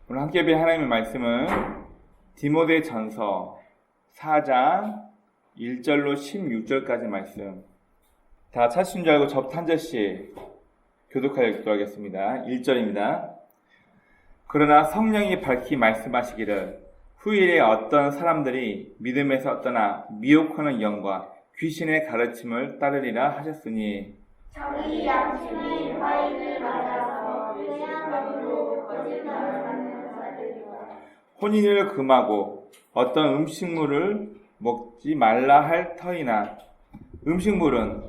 오늘 함께 배울 하나님의 말씀은 디모데전서 4장 1절로 16절까지 말씀. 다 찾으신 줄 알고 저부터 한 절씩 교독하여 읽도록 하겠습니다. 1절입니다. 그러나 성령이 밝히 말씀하시기를 후일에 어떤 사람들이 믿음에서 떠나 미혹하는 영과 귀신의 가르침을 따르리라 하셨으니 자기 양심이 화인을 맞아서 외식감으로 거짓말을 하는 자들이와 혼인을 금하고 어떤 음식물을 먹지 말라 할 터이나 음식물은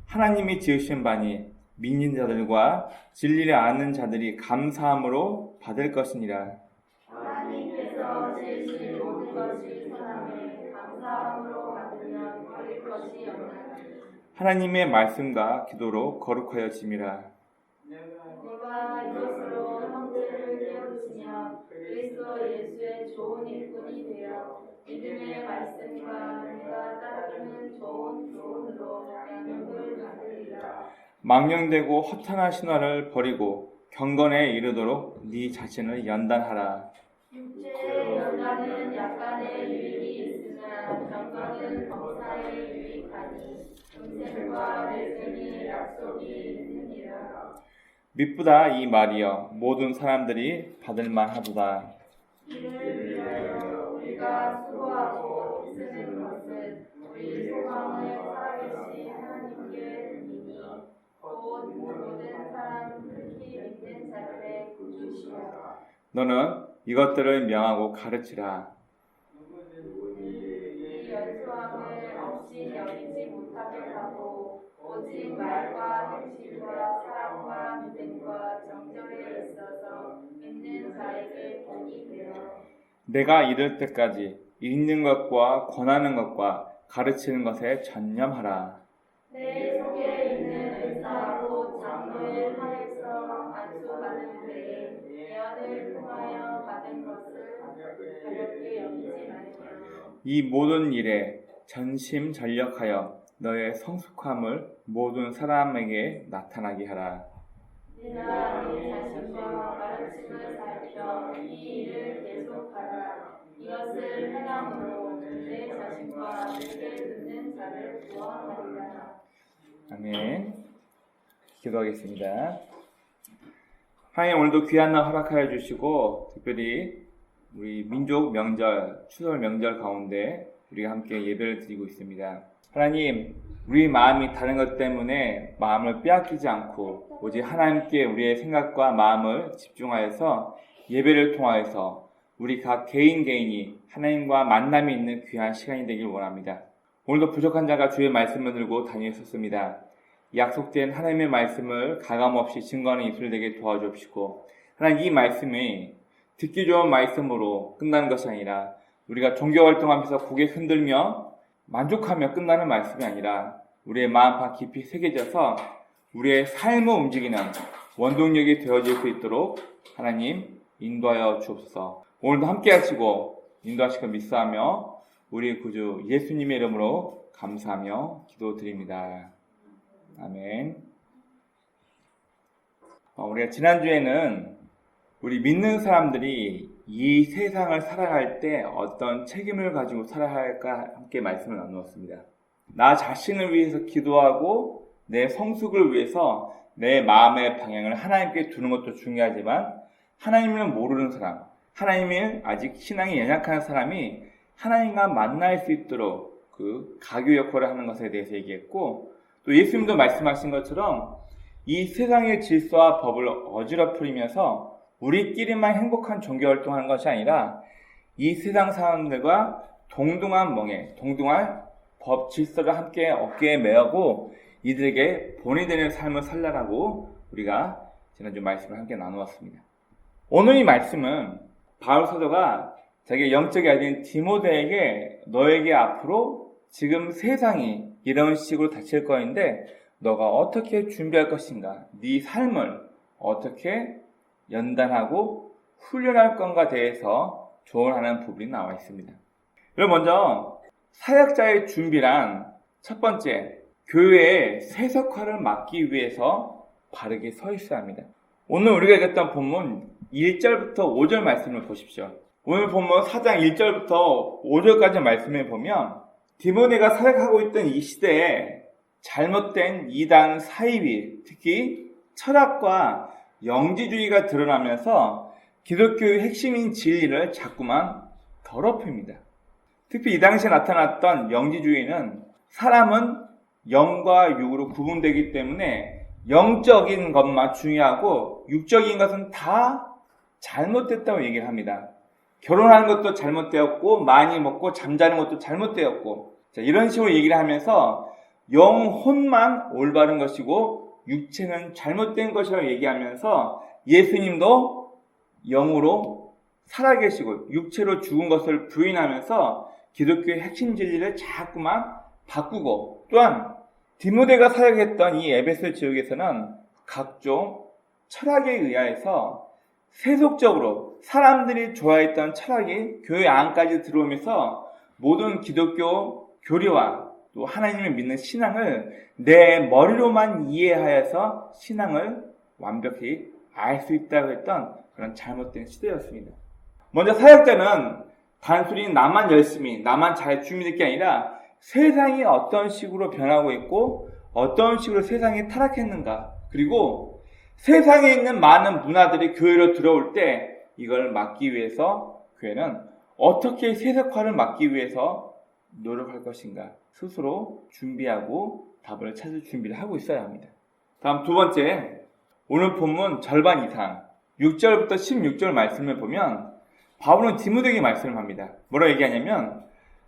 하나님이 지으신 바니 믿는 자들과 진리를 아는 자들이 감사함으로 받을 것이니라. 하나님께서 지으신 모든 것이 선함에 감사함으로 받으면 버릴 것이 없나니 하나님의 말씀과 기도로 거룩하여짐이라. 내가 이것으로 형제를 깨우치며 그리스도 예수의 좋은 일꾼이 되어 믿음의 말씀과 내가 따르는 좋은 교훈으로 양육을 받으리라. 망령되고 허탄한 신화를 버리고 경건에 이르도록 네 자신을 연단하라. 육체의 연단은 약간의 유익이 있으나 경건은 범사에 유익하니 금생과 내생의 약속이 있느니라. 미쁘다 이 말이여 모든 사람들이 받을 만하도다. 이를 위하여 우리가 수고하고 힘쓰는 것은 우리 소망을 살아계신 하나님께 드리니 곧 모든 사람 특히 믿는 자들의 구주시라. 너는 이것들을 명하고 가르치라. 이 연수함을 없이 여기지 못하게 하고 오직 말과 행실과 사랑과 믿음과 정절에 있어서 믿는 자에게 본이 되어 내가 이를 때까지 읽는 것과 권하는 것과 가르치는 것에 전념하라. 내 속에 있는 은사로 장로에 하여서 안수받은 때에 예언을 통하여 받은 것을 가볍게 여기지 말며 이 모든 일에 전심전력하여 너의 성숙함을 모든 사람에게 나타나게 하라. 내가 네 자신과 가르침을 살펴 이 일을 계속하라. 이것을 행함으로 내 자신과 내게 듣는 자를 구원하리라. 아멘. 기도하겠습니다. 하나님 오늘도 귀한 날 허락하여 주시고 특별히 우리 민족 명절, 추석 명절 가운데 우리가 함께 예배를 드리고 있습니다. 하나님, 우리 마음이 다른 것 때문에 마음을 빼앗기지 않고 오직 하나님께 우리의 생각과 마음을 집중하여서 예배를 통하여서 우리 각 개인이 하나님과 만남이 있는 귀한 시간이 되길 원합니다. 오늘도 부족한 자가 주의 말씀을 들고 다니셨습니다. 약속된 하나님의 말씀을 가감없이 증거하는 이슬 되게 도와주옵시고 하나님 이 말씀이 듣기 좋은 말씀으로 끝나는 것이 아니라 우리가 종교활동하면서 고개 흔들며 만족하며 끝나는 말씀이 아니라 우리의 마음판 깊이 새겨져서 우리의 삶을 움직이는 원동력이 되어질 수 있도록 하나님 인도하여 주옵소서. 오늘도 함께 하시고 인도하시고 믿사하며 우리 구주 예수님의 이름으로 감사하며 기도드립니다. 아멘. 우리가 지난주에는 우리 믿는 사람들이 이 세상을 살아갈 때 어떤 책임을 가지고 살아야 할까 함께 말씀을 나누었습니다. 나 자신을 위해서 기도하고 내 성숙을 위해서 내 마음의 방향을 하나님께 두는 것도 중요하지만 하나님을 모르는 사람, 하나님을 아직 신앙이 연약한 사람이 하나님과 만날 수 있도록 그 가교 역할을 하는 것에 대해서 얘기했고 또 예수님도 말씀하신 것처럼 이 세상의 질서와 법을 어지럽히면서 우리끼리만 행복한 종교활동하는 것이 아니라 이 세상 사람들과 동등한 멍에, 동등한 법 질서를 함께 어깨에 메고 이들에게 본이 되는 삶을 살라라고 우리가 지난주 말씀을 함께 나누었습니다. 오늘 이 말씀은 바울 사도가 자기 영적의 아들인 디모데에게 너에게 앞으로 지금 세상이 이런 식으로 닥칠 거인데 너가 어떻게 준비할 것인가, 네 삶을 어떻게 연단하고 훈련할 건가 대해서 조언하는 부분이 나와 있습니다. 여러분 먼저 사역자의 준비란 첫 번째, 교회의 세속화를 막기 위해서 바르게 서 있어야 합니다. 오늘 우리가 읽었던 본문 1절부터 5절 말씀을 보십시오. 오늘 본문 4장 1절부터 5절까지 말씀에 보면 디모데가 사역하고 있던 이 시대에 잘못된 이단 사이비, 특히 철학과 영지주의가 드러나면서 기독교의 핵심인 진리를 자꾸만 더럽힙니다. 특히 이 당시에 나타났던 영지주의는 사람은 영과 육으로 구분되기 때문에 영적인 것만 중요하고 육적인 것은 다 잘못됐다고 얘기를 합니다. 결혼하는 것도 잘못되었고 많이 먹고 잠자는 것도 잘못되었고, 이런 식으로 얘기를 하면서 영혼만 올바른 것이고 육체는 잘못된 것이라고 얘기하면서 예수님도 영으로 살아계시고 육체로 죽은 것을 부인하면서 기독교의 핵심 진리를 자꾸만 바꾸고, 또한 디모데가 사역했던 이 에베소 지역에서는 각종 철학에 의하여서 세속적으로 사람들이 좋아했던 철학이 교회 안까지 들어오면서 모든 기독교 교리와 또 하나님을 믿는 신앙을 내 머리로만 이해하여서 신앙을 완벽히 알 수 있다고 했던 그런 잘못된 시대였습니다. 먼저 사역자는 단순히 나만 열심히, 나만 잘 준비될 게 아니라 세상이 어떤 식으로 변하고 있고 어떤 식으로 세상이 타락했는가, 그리고 세상에 있는 많은 문화들이 교회로 들어올 때 이걸 막기 위해서 교회는 어떻게 세속화를 막기 위해서 노력할 것인가 스스로 준비하고 답을 찾을 준비를 하고 있어야 합니다. 다음 두 번째, 오늘 본문 절반 이상 6절부터 16절 말씀을 보면 바울은 디모데에게 말씀을 합니다. 뭐라고 얘기하냐면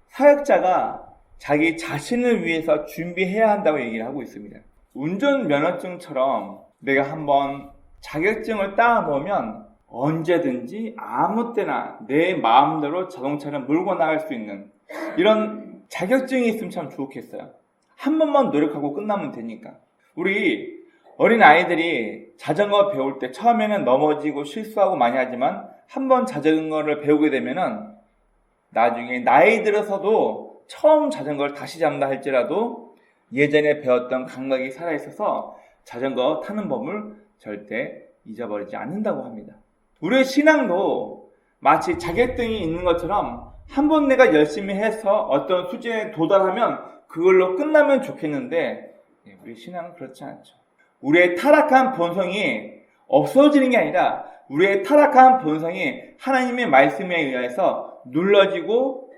사역자가 자기 자신을 위해서 준비해야 한다고 얘기를 하고 있습니다. 운전면허증처럼 내가 한번 자격증을 따보면 언제든지 아무 때나 내 마음대로 자동차를 몰고 나갈 수 있는 이런 자격증이 있으면 참 좋겠어요. 한 번만 노력하고 끝나면 되니까. 우리 어린 아이들이 자전거 배울 때 처음에는 넘어지고 실수하고 많이 하지만 한 번 자전거를 배우게 되면은 나중에 나이 들어서도 처음 자전거를 다시 잡는다 할지라도 예전에 배웠던 감각이 살아있어서 자전거 타는 법을 절대 잊어버리지 않는다고 합니다. 우리의 신앙도 마치 자격증이 있는 것처럼 한 번 내가 열심히 해서 어떤 수준에 도달하면 그걸로 끝나면 좋겠는데 우리 신앙은 그렇지 않죠. 우리의 타락한 본성이 없어지는 게 아니라 우리의 타락한 본성이 하나님의 말씀에 의해서 눌러지고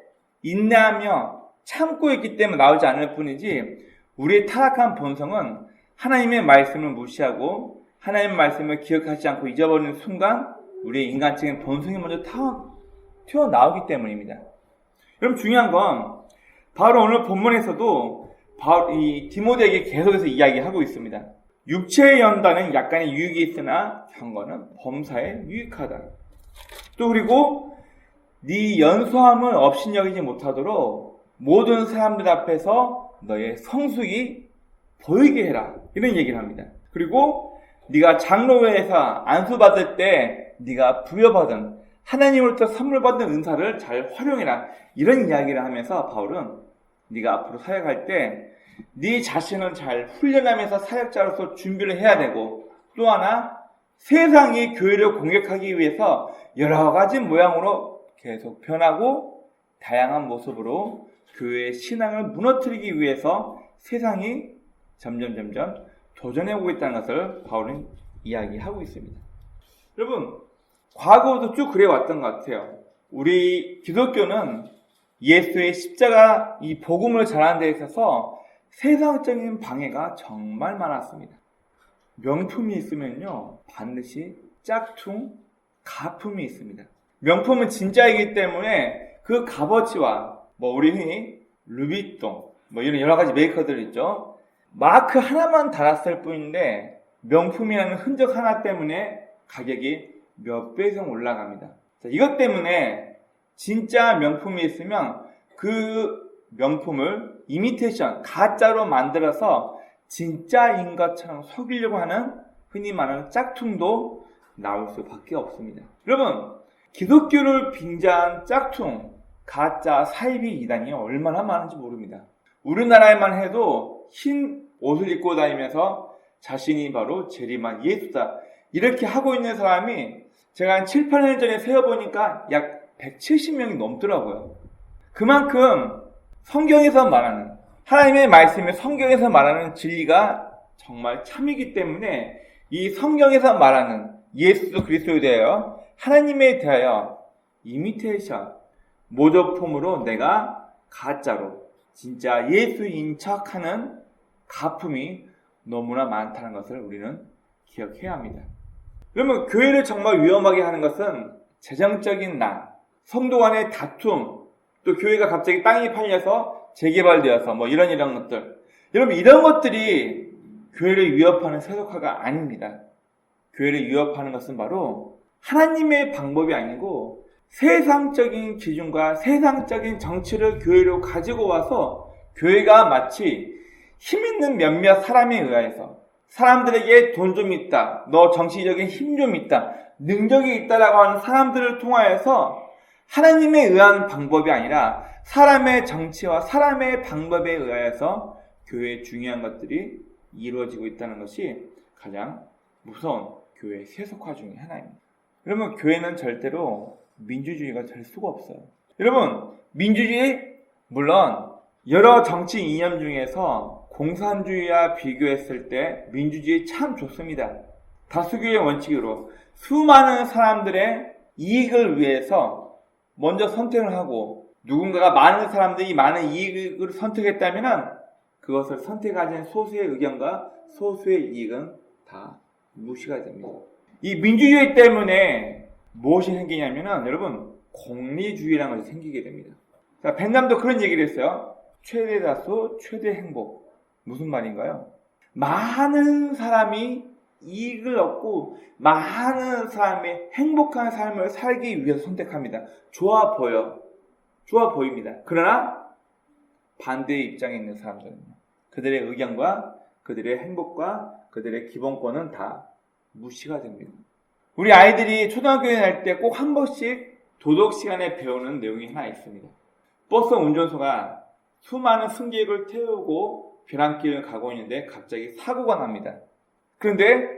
인내하며 참고 있기 때문에 나오지 않을 뿐이지, 우리의 타락한 본성은 하나님의 말씀을 무시하고 하나님의 말씀을 기억하지 않고 잊어버리는 순간 우리의 인간적인 본성이 먼저 튀어나오기 때문입니다. 여러분, 중요한 건 바로 오늘 본문에서도 이 디모데에게 계속해서 이야기하고 있습니다. 육체의 연단은 약간의 유익이 있으나 경건은 범사에 유익하다. 또 그리고 네 연소함을 업신여기지 못하도록 모든 사람들 앞에서 너의 성숙이 보이게 해라, 이런 얘기를 합니다. 그리고 네가 장로회에서 안수받을 때 네가 부여받은 하나님으로부터 선물 받은 은사를 잘 활용해라, 이런 이야기를 하면서 바울은 네가 앞으로 사역할 때 네 자신을 잘 훈련하면서 사역자로서 준비를 해야 되고, 또 하나 세상이 교회를 공격하기 위해서 여러 가지 모양으로 계속 변하고 다양한 모습으로 교회의 신앙을 무너뜨리기 위해서 세상이 점점 도전해오고 있다는 것을 바울은 이야기하고 있습니다. 여러분, 과거도 쭉 그래왔던 것 같아요. 우리 기독교는 예수의 십자가 이 복음을 전하는 데 있어서 세상적인 방해가 정말 많았습니다. 명품이 있으면요 반드시 짝퉁, 가품이 있습니다. 명품은 진짜이기 때문에 그 값어치와 우리 흔히 루비통 이런 여러 가지 메이커들 있죠. 마크 하나만 달았을 뿐인데 명품이라는 흔적 하나 때문에 가격이 몇 배 이상 올라갑니다. 이것 때문에 진짜 명품이 있으면 그 명품을 이미테이션, 가짜로 만들어서 진짜인 것처럼 속이려고 하는 흔히 말하는 짝퉁도 나올 수밖에 없습니다. 여러분, 기독교를 빙자한 짝퉁, 가짜, 사이비 이단이 얼마나 많은지 모릅니다. 우리나라에만 해도 흰 옷을 입고 다니면서 자신이 바로 재림한 예수다, 이렇게 하고 있는 사람이 제가 한 7, 8년 전에 세어보니까 약 170명이 넘더라고요. 그만큼 성경에서 말하는, 하나님의 말씀이 성경에서 말하는 진리가 정말 참이기 때문에 이 성경에서 말하는 예수 그리스도에 대하여 하나님에 대하여 이미테이션, 모조품으로 내가 가짜로 진짜 예수인 척하는 가품이 너무나 많다는 것을 우리는 기억해야 합니다. 그러면 교회를 정말 위험하게 하는 것은 재정적인 난, 성도 간의 다툼, 또 교회가 갑자기 땅이 팔려서 재개발되어서 이런 것들. 여러분, 이런 것들이 교회를 위협하는 세속화가 아닙니다. 교회를 위협하는 것은 바로 하나님의 방법이 아니고 세상적인 기준과 세상적인 정치를 교회로 가지고 와서 교회가 마치 힘 있는 몇몇 사람에 의해서 사람들에게 돈 좀 있다, 너 정치적인 힘 좀 있다, 능력이 있다라고 하는 사람들을 통하여서 하나님에 의한 방법이 아니라 사람의 정치와 사람의 방법에 의하여서 교회의 중요한 것들이 이루어지고 있다는 것이 가장 무서운 교회의 세속화 중에 하나입니다. 여러분, 교회는 절대로 민주주의가 될 수가 없어요. 여러분, 민주주의 물론 여러 정치 이념 중에서 공산주의와 비교했을 때 민주주의 참 좋습니다. 다수결의 원칙으로 수많은 사람들의 이익을 위해서 먼저 선택을 하고 누군가가 많은 사람들이 많은 이익을 선택했다면 그것을 선택하지 소수의 의견과 소수의 이익은 다 무시가 됩니다. 이 민주주의 때문에 무엇이 생기냐면은 여러분, 공리주의라는 것이 생기게 됩니다. 자, 벤담도 그런 얘기를 했어요. 최대 다수, 최대 행복. 무슨 말인가요? 많은 사람이 이익을 얻고 많은 사람의 행복한 삶을 살기 위해서 선택합니다. 좋아 보입니다. 그러나 반대의 입장에 있는 사람들은요, 그들의 의견과 그들의 행복과 그들의 기본권은 다 무시가 됩니다. 우리 아이들이 초등학교에 갈 때 꼭 한 번씩 도덕 시간에 배우는 내용이 하나 있습니다. 버스 운전소가 수많은 승객을 태우고 벼랑길을 가고 있는데 갑자기 사고가 납니다. 그런데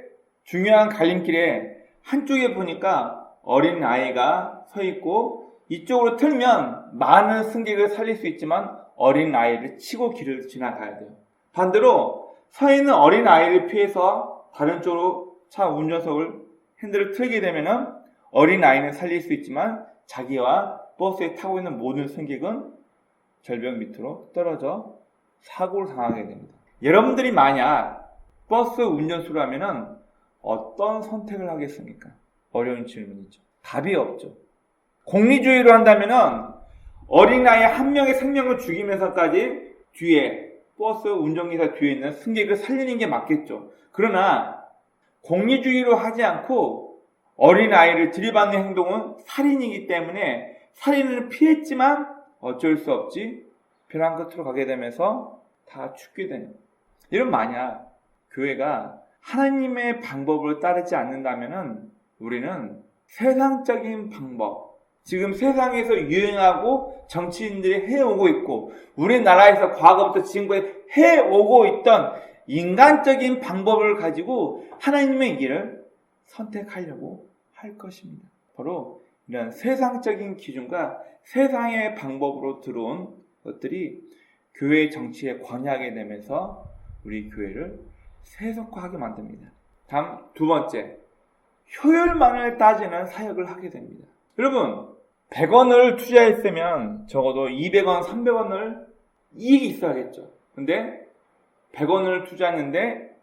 중요한 갈림길에 한쪽에 보니까 어린 아이가 서 있고 이쪽으로 틀면 많은 승객을 살릴 수 있지만 어린 아이를 치고 길을 지나가야 돼요. 반대로 서 있는 어린 아이를 피해서 다른 쪽으로 차 운전석을 핸들을 틀게 되면 어린 아이는 살릴 수 있지만 자기와 버스에 타고 있는 모든 승객은 절벽 밑으로 떨어져 사고를 당하게 됩니다. 여러분들이 만약 버스 운전수라면 어떤 선택을 하겠습니까? 어려운 질문이죠. 답이 없죠. 공리주의로 한다면 어린아이 한 명의 생명을 죽이면서까지 뒤에 버스 운전기사 뒤에 있는 승객을 살리는 게 맞겠죠. 그러나 공리주의로 하지 않고 어린아이를 들이받는 행동은 살인이기 때문에 살인을 피했지만 어쩔 수 없이 벼랑 끝으로 가게 되면서 다 죽게 되는. 이런 만약 교회가 하나님의 방법을 따르지 않는다면 우리는 세상적인 방법, 지금 세상에서 유행하고 정치인들이 해오고 있고 우리나라에서 과거부터 지금까지 해오고 있던 인간적인 방법을 가지고 하나님의 길을 선택하려고 할 것입니다. 바로 이런 세상적인 기준과 세상의 방법으로 들어온 것들이 교회의 정치에 관여하게 되면서 우리 교회를 세속화하게 만듭니다. 다음 두 번째, 효율만을 따지는 사역을 하게 됩니다. 여러분, 100원을 투자했으면 적어도 200원, 300원을 이익이 있어야겠죠. 근데 100원을 투자했는데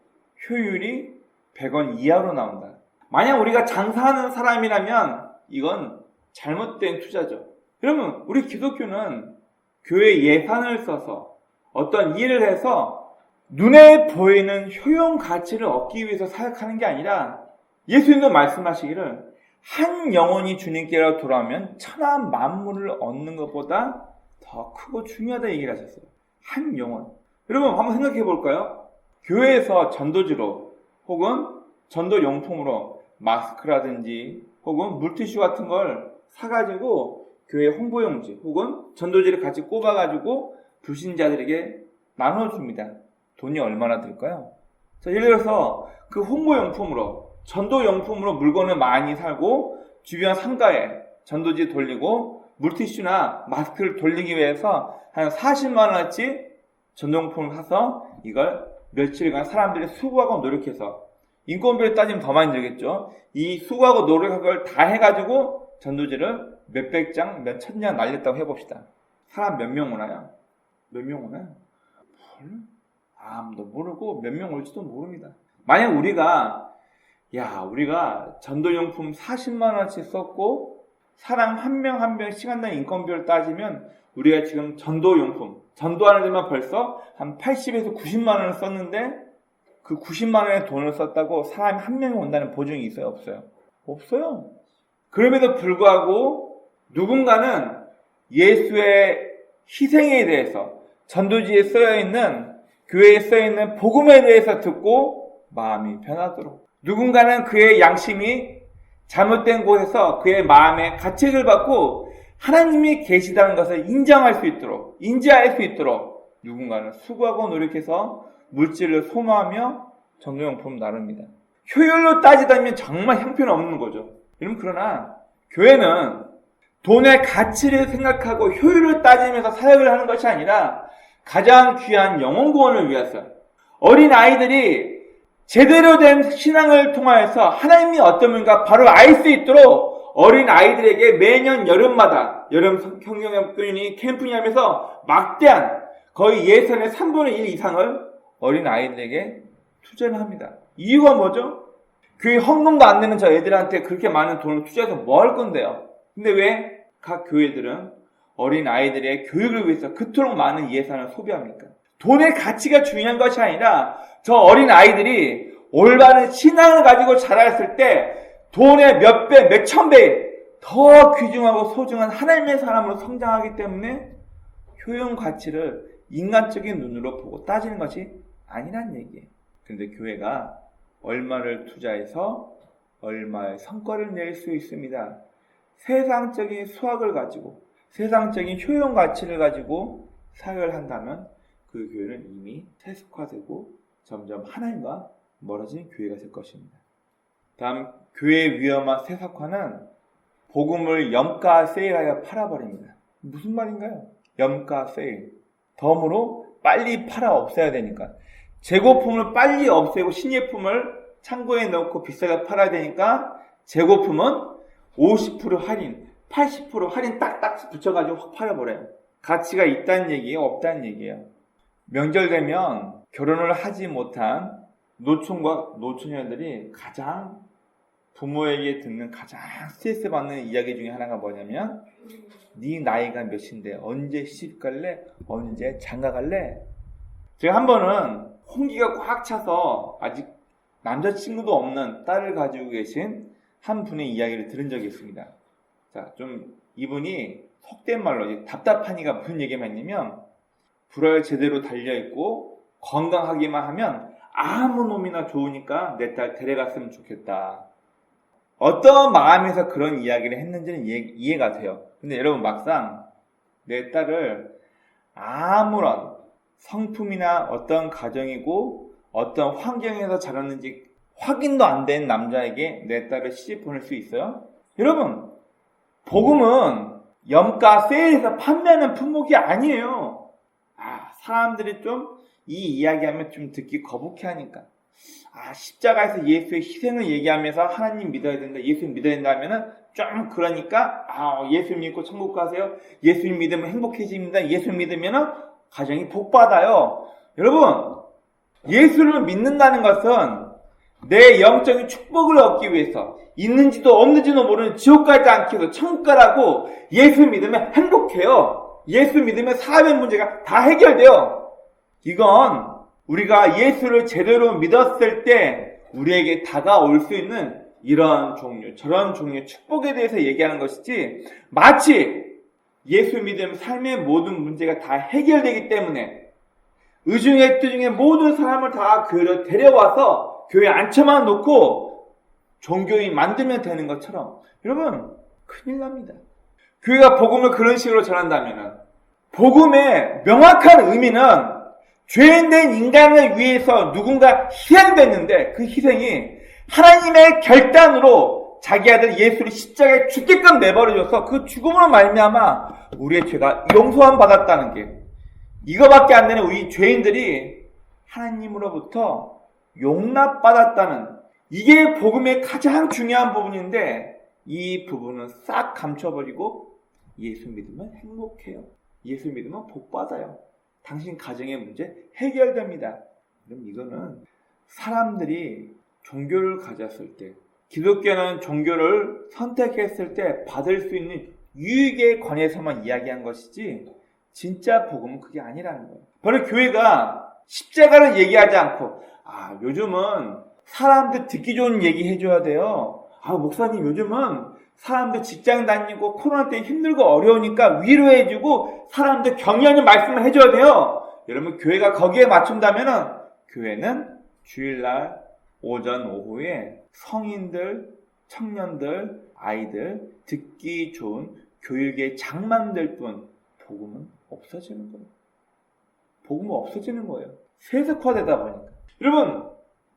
효율이 100원 이하로 나온다. 만약 우리가 장사하는 사람이라면 이건 잘못된 투자죠. 여러분, 우리 기독교는 교회 예산을 써서 어떤 일을 해서 눈에 보이는 효용 가치를 얻기 위해서 사역하는 게 아니라 예수님도 말씀하시기를 한 영혼이 주님께로 돌아오면 천하 만물을 얻는 것보다 더 크고 중요하다 얘기를 하셨어요. 한 영혼. 여러분 한번 생각해 볼까요? 교회에서 전도지로 혹은 전도용품으로 마스크라든지 혹은 물티슈 같은 걸 사가지고 교회 홍보용지 혹은 전도지를 같이 꼽아가지고 불신자들에게 나눠줍니다. 돈이 얼마나 들까요? 자, 예를 들어서 그 홍보용품으로 전도용품으로 물건을 많이 사고 주변 상가에 전도지 돌리고 물티슈나 마스크를 돌리기 위해서 한 40만 원어치 전도용품을 사서 이걸 며칠간 사람들이 수고하고 노력해서 인건비를 따지면 더 많이 들겠죠. 이 수고하고 노력한 걸 다 해가지고 전도지를 몇백 장, 몇천 장 날렸다고 해봅시다. 사람 몇 명 오나요? 몇 명 오나요? 아무도 모르고 몇 명 올지도 모릅니다. 만약 우리가 전도용품 40만 원씩 썼고 사람 한 명 한 명 시간당 인건비를 따지면 우리가 지금 전도용품 전도하는 데만 벌써 한 80에서 90만 원을 썼는데 그 90만 원의 돈을 썼다고 사람이 한 명이 온다는 보증이 있어요? 없어요? 없어요. 그럼에도 불구하고 누군가는 예수의 희생에 대해서 전도지에 쓰여있는 교회에 쓰여있는 복음에 대해서 듣고 마음이 변하도록, 누군가는 그의 양심이 잘못된 곳에서 그의 마음의 가책을 받고 하나님이 계시다는 것을 인정할 수 있도록, 인지할 수 있도록 누군가는 수고하고 노력해서 물질을 소모하며 전도용품을 나눕니다. 효율로 따지다면 정말 형편없는 거죠. 여러분, 그러나 교회는 돈의 가치를 생각하고 효율을 따지면서 사역을 하는 것이 아니라 가장 귀한 영혼 구원을 위해서 어린 아이들이 제대로 된 신앙을 통하여서 하나님이 어떤 분인가 바로 알 수 있도록 어린 아이들에게 매년 여름마다 여름 성경학교니 캠프니 하면서 막대한 거의 예산의 3분의 1 이상을 어린 아이들에게 투자를 합니다. 이유가 뭐죠? 교회 헌금도 안 내는 저 애들한테 그렇게 많은 돈을 투자해서 뭐 할 건데요? 근데 왜 각 교회들은 어린 아이들의 교육을 위해서 그토록 많은 예산을 소비합니까? 돈의 가치가 중요한 것이 아니라 저 어린 아이들이 올바른 신앙을 가지고 자랐을 때 돈의 몇 배, 몇천 배 더 귀중하고 소중한 하나님의 사람으로 성장하기 때문에 효용 가치를 인간적인 눈으로 보고 따지는 것이 아니란 얘기예요. 그런데 교회가 얼마를 투자해서 얼마의 성과를 낼 수 있습니다. 세상적인 수학을 가지고 세상적인 효용 가치를 가지고 사역을 한다면 그 교회는 이미 세속화되고 점점 하나님과 멀어진 교회가 될 것입니다. 다음, 교회의 위험한 세속화는 복음을 염가 세일하여 팔아버립니다. 무슨 말인가요? 염가 세일. 덤으로 빨리 팔아 없애야 되니까. 재고품을 빨리 없애고 신예품을 창고에 넣고 비싸게 팔아야 되니까 재고품은 50% 할인, 80% 할인 딱딱 붙여가지고 확 팔아버려요. 가치가 있다는 얘기예요? 없다는 얘기예요? 명절 되면 결혼을 하지 못한 노총과 노처녀들이 가장 부모에게 듣는 가장 스트레스 받는 이야기 중에 하나가 뭐냐면 네 나이가 몇인데 언제 시집 갈래? 언제 장가 갈래? 제가 한 번은 홍기가 꽉 차서 아직 남자친구도 없는 딸을 가지고 계신 한 분의 이야기를 들은 적이 있습니다. 자, 좀 이분이 속된 말로 답답하니까 무슨 얘기만 했냐면 불알 제대로 달려있고 건강하기만 하면 아무 놈이나 좋으니까 내 딸 데려갔으면 좋겠다. 어떤 마음에서 그런 이야기를 했는지는 이해가 돼요. 근데 여러분, 막상 내 딸을 아무런 성품이나 어떤 가정이고 어떤 환경에서 자랐는지 확인도 안 된 남자에게 내 딸을 시집 보낼 수 있어요? 여러분, 복음은 염가 세일해서 판매하는 품목이 아니에요. 사람들이 좀 이 이야기하면 좀 듣기 거북해 하니까 십자가에서 예수의 희생을 얘기하면서 하나님 믿어야 된다, 예수 믿어야 된다 하면은 좀 그러니까 예수 믿고 천국 가세요, 예수 믿으면 행복해집니다, 예수 믿으면은 가정이 복받아요. 여러분, 예수를 믿는다는 것은 내 영적인 축복을 얻기 위해서 있는지도 없는지도 모르는 지옥 가지 않기 위해서 천국 가라고. 예수 믿으면 행복해요. 예수 믿으면 사람의 문제가 다 해결돼요. 이건 우리가 예수를 제대로 믿었을 때 우리에게 다가올 수 있는 이런 종류, 저런 종류의 축복에 대해서 얘기하는 것이지, 마치 예수 믿으면 삶의 모든 문제가 다 해결되기 때문에 의중액투 중에 모든 사람을 다 교회로 데려와서 교회에 앉혀만 놓고 종교인 만들면 되는 것처럼, 여러분, 큰일 납니다. 교회가 복음을 그런 식으로 전한다면 복음의 명확한 의미는 죄인된 인간을 위해서 누군가 희생됐는데 그 희생이 하나님의 결단으로 자기 아들 예수를 십자가에 죽게끔 내버려줘서 그 죽음으로 말미암아 우리의 죄가 용서함 받았다는 게, 이거밖에 안 되는 우리 죄인들이 하나님으로부터 용납받았다는, 이게 복음의 가장 중요한 부분인데 이 부분은 싹 감춰버리고 예수 믿으면 행복해요. 예수 믿으면 복 받아요. 당신 가정의 문제 해결됩니다. 그럼 이거는 사람들이 종교를 가졌을 때, 기독교는 종교를 선택했을 때 받을 수 있는 유익에 관해서만 이야기한 것이지 진짜 복음은 그게 아니라는 거예요. 바로 교회가 십자가를 얘기하지 않고 요즘은 사람들 듣기 좋은 얘기 해줘야 돼요. 목사님 요즘은 사람들 직장 다니고 코로나 때문에 힘들고 어려우니까 위로해주고 사람들 격려하는 말씀을 해줘야 돼요. 여러분 교회가 거기에 맞춘다면은 교회는 주일날 오전 오후에 성인들, 청년들, 아이들 듣기 좋은 교육의 장만될 뿐 복음은 없어지는 거예요. 복음은 없어지는 거예요. 세속화되다 보니까. 여러분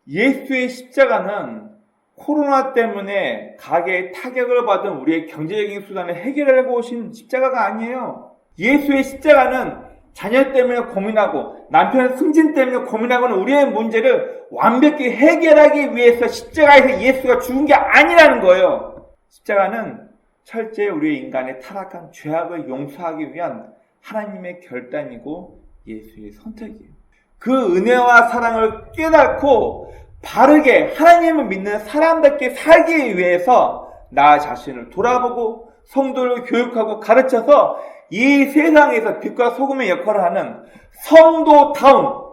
예수의 십자가는 코로나 때문에 가게에 타격을 받은 우리의 경제적인 수단을 해결하려고 오신 십자가가 아니에요. 예수의 십자가는 자녀 때문에 고민하고 남편 승진 때문에 고민하고는 우리의 문제를 완벽히 해결하기 위해서 십자가에서 예수가 죽은 게 아니라는 거예요. 십자가는 철저히 우리의 인간의 타락한 죄악을 용서하기 위한 하나님의 결단이고 예수의 선택이에요. 그 은혜와 사랑을 깨닫고 바르게 하나님을 믿는 사람답게 살기 위해서 나 자신을 돌아보고 성도를 교육하고 가르쳐서 이 세상에서 빛과 소금의 역할을 하는 성도다운,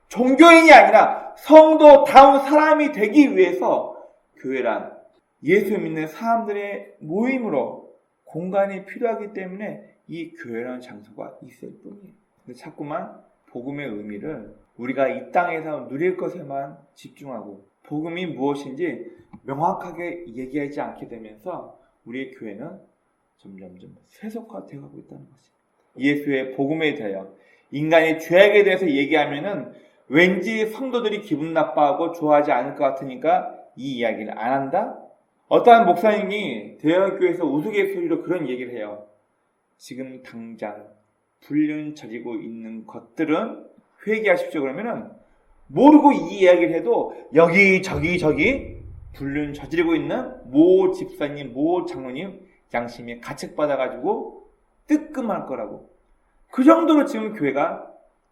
종교인이 아니라 성도다운 사람이 되기 위해서 교회란 예수 믿는 사람들의 모임으로 공간이 필요하기 때문에 이 교회라는 장소가 있을 뿐이에요. 근데 자꾸만 복음의 의미를 우리가 이 땅에서 누릴 것에만 집중하고 복음이 무엇인지 명확하게 얘기하지 않게 되면서 우리의 교회는 점점점 세속화되어 가고 있다는 것입니다. 예수의 복음에 대하여 인간의 죄악에 대해서 얘기하면은 왠지 성도들이 기분 나빠하고 좋아하지 않을 것 같으니까 이 이야기를 안 한다? 어떠한 목사님이 대형교회에서 우스갯소리로 그런 얘기를 해요. 지금 당장 불륜 저지고 있는 것들은 회개하십시오. 그러면은 모르고 이 이야기를 해도 저기 불륜 저지르고 있는 모 집사님, 모 장로님 양심에 가책받아가지고 뜨끔할 거라고. 그 정도로 지금 교회가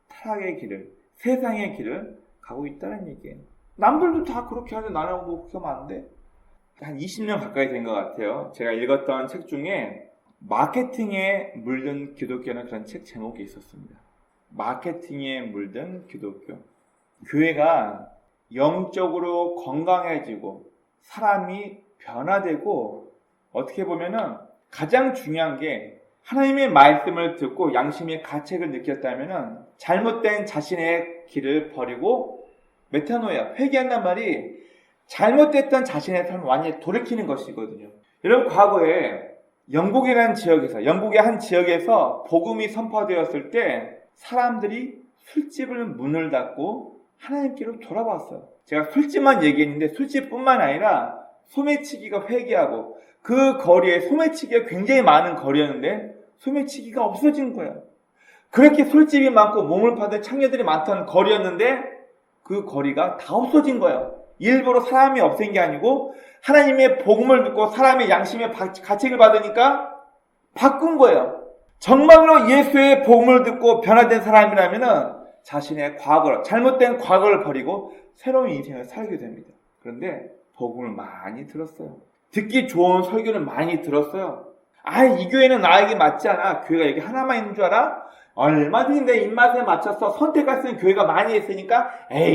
타락의 길을, 세상의 길을 가고 있다는 얘기예요. 남들도 다 그렇게 하는데 나는 뭐 그렇게 하면 안 돼? 한 20년 가까이 된 것 같아요. 제가 읽었던 책 중에 마케팅에 물든 기독교는 그런 책 제목이 있었습니다. 마케팅에 물든 기독교. 교회가 영적으로 건강해지고 사람이 변화되고 어떻게 보면은 가장 중요한 게 하나님의 말씀을 듣고 양심의 가책을 느꼈다면은 잘못된 자신의 길을 버리고 메타노야, 회개한단 말이 잘못됐던 자신의 삶을 완전히 돌이키는 것이거든요. 여러분 과거에 영국의 한 지역에서 복음이 선포되었을 때 사람들이 술집을 문을 닫고 하나님께로 돌아왔어요. 제가 술집만 얘기했는데 술집뿐만 아니라 소매치기가 회개하고 그 거리에 소매치기가 굉장히 많은 거리였는데 소매치기가 없어진 거예요. 그렇게 술집이 많고 몸을 파는 창녀들이 많던 거리였는데 그 거리가 다 없어진 거예요. 일부러 사람이 없앤 게 아니고 하나님의 복음을 듣고 사람의 양심의 가책을 받으니까 바꾼 거예요. 정말로 예수의 복음을 듣고 변화된 사람이라면 자신의 과거를, 잘못된 과거를 버리고 새로운 인생을 살게 됩니다. 그런데 복음을 많이 들었어요. 듣기 좋은 설교를 많이 들었어요. 이 교회는 나에게 맞지 않아. 교회가 여기 하나만 있는 줄 알아? 얼마든지 내 입맛에 맞춰서 선택할 수 있는 교회가 많이 있으니까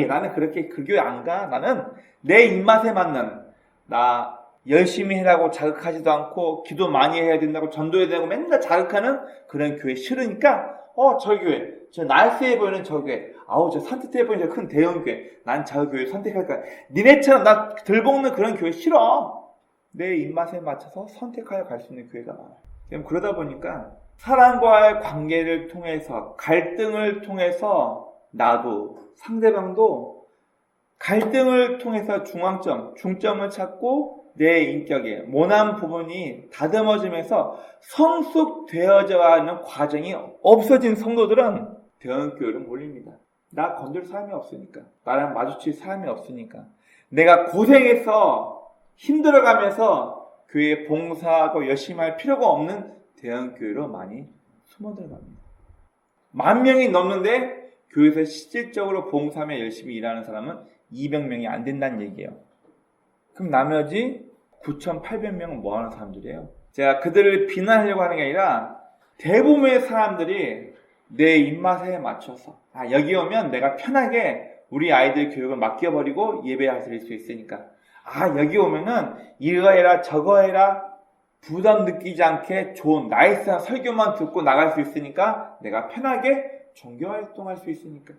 나는 그렇게 그 교회 안 가. 나는 내 입맛에 맞는, 나 열심히 해라고 자극하지도 않고 기도 많이 해야 된다고 전도해야 되고 맨날 자극하는 그런 교회 싫으니까 저 교회, 저 날씨해 보이는 저 교회, 저 산뜻해 보이는 저 큰 대형 교회, 난 저 교회 선택할 거야. 니네처럼 나 들볶는 그런 교회 싫어. 내 입맛에 맞춰서 선택하여 갈 수 있는 교회가 많아요. 그러다 보니까 사람과의 관계를 통해서, 갈등을 통해서 나도 상대방도 갈등을 통해서 중점을 찾고 내 인격의 모난 부분이 다듬어지면서 성숙되어져 가는 과정이 없어진 성도들은 대언교회로 몰립니다. 나 건들 사람이 없으니까, 나랑 마주칠 사람이 없으니까, 내가 고생해서 힘들어가면서 교회에 봉사하고 열심히 할 필요가 없는 대언교회로 많이 숨어들어갑니다. 10,000명이 넘는데 교회에서 실질적으로 봉사하며 열심히 일하는 사람은 200명이 안 된다는 얘기예요. 그럼 나머지 9,800명은 뭐 하는 사람들이에요? 제가 그들을 비난하려고 하는 게 아니라 대부분의 사람들이 내 입맛에 맞춰서 여기 오면 내가 편하게 우리 아이들 교육을 맡겨버리고 예배할 수 있으니까 여기 오면은 이거 해라 저거 해라 부담 느끼지 않게 좋은 나이스한 설교만 듣고 나갈 수 있으니까 내가 편하게 종교활동할 수 있으니까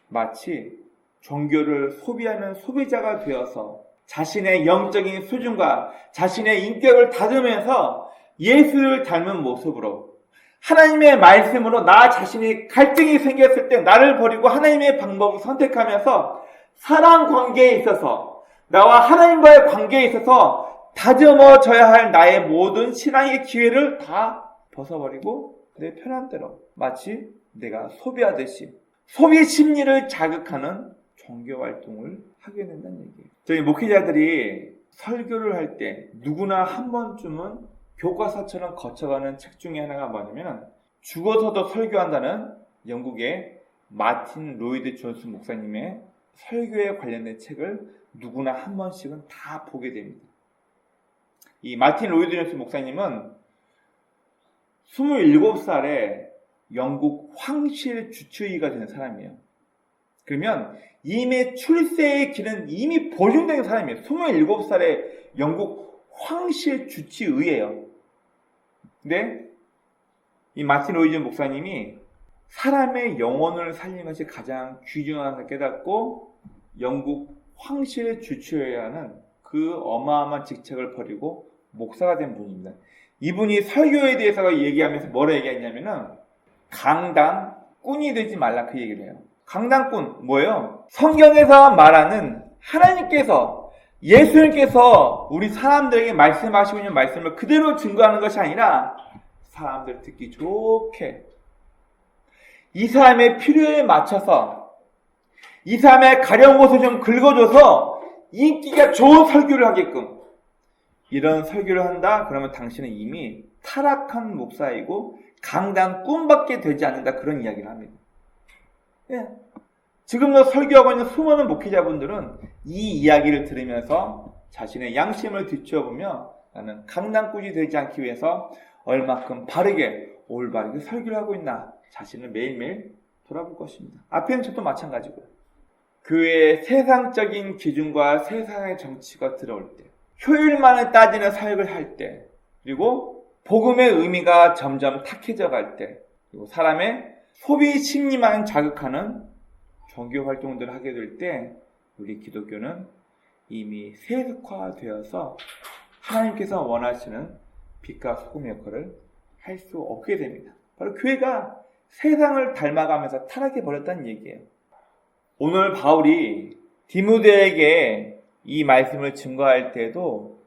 마치 종교를 소비하는 소비자가 되어서 자신의 영적인 수준과 자신의 인격을 다듬으면서 예수를 닮은 모습으로 하나님의 말씀으로 나 자신이 갈등이 생겼을 때 나를 버리고 하나님의 방법을 선택하면서 사랑 관계에 있어서 나와 하나님과의 관계에 있어서 다듬어져야 할 나의 모든 신앙의 기회를 다 벗어버리고 내 편한 대로 마치 내가 소비하듯이 소비 심리를 자극하는 종교 활동을 하게 된다는 얘기예요. 저희 목회자들이 설교를 할 때 누구나 한 번쯤은 교과서처럼 거쳐가는 책 중에 하나가 뭐냐면 죽어서도 설교한다는 영국의 마틴 로이드 존스 목사님의 설교에 관련된 책을 누구나 한 번씩은 다 보게 됩니다. 이 마틴 로이드 존스 목사님은 27살에 영국 황실 주치의가 된 사람이에요. 그러면 이미 출세의 길은 이미 보증된 사람이에요. 27살에 영국 황실 주치의예요. 근데 이 마틴 로이드 목사님이 사람의 영혼을 살리는 것이 가장 귀중한 것을 깨닫고 영국 황실 주치의라는 그 어마어마한 직책을 버리고 목사가 된 분입니다. 이분이 설교에 대해서 얘기하면서 뭐라 얘기했냐면은 강당꾼이 되지 말라 그 얘기를 해요. 강당꾼 뭐예요? 성경에서 말하는 하나님께서 예수님께서 우리 사람들에게 말씀하시고 있는 말씀을 그대로 증거하는 것이 아니라 사람들 듣기 좋게 이 사람의 필요에 맞춰서 이 사람의 가려운 곳을 좀 긁어줘서 인기가 좋은 설교를 하게끔 이런 설교를 한다? 그러면 당신은 이미 타락한 목사이고 강당꾼밖에 되지 않는다 그런 이야기를 합니다. 예. 지금도 설교하고 있는 수많은 목회자분들은 이 이야기를 들으면서 자신의 양심을 뒤쳐보며 나는 강당꾼이 되지 않기 위해서 얼마큼 바르게 올바르게 설교를 하고 있나 자신을 매일매일 돌아볼 것입니다. 앞에는 저도 마찬가지고요. 교회의 세상적인 기준과 세상의 정치가 들어올 때 효율만을 따지는 사역을 할 때 그리고 복음의 의미가 점점 탁해져 갈 때 그리고 사람의 소비 심리만 자극하는 종교 활동들을 하게 될 때 우리 기독교는 이미 세속화되어서 하나님께서 원하시는 빛과 소금의 역할을 할 수 없게 됩니다. 바로 교회가 세상을 닮아가면서 타락해버렸다는 얘기예요. 오늘 바울이 디모데에게 이 말씀을 증거할 때도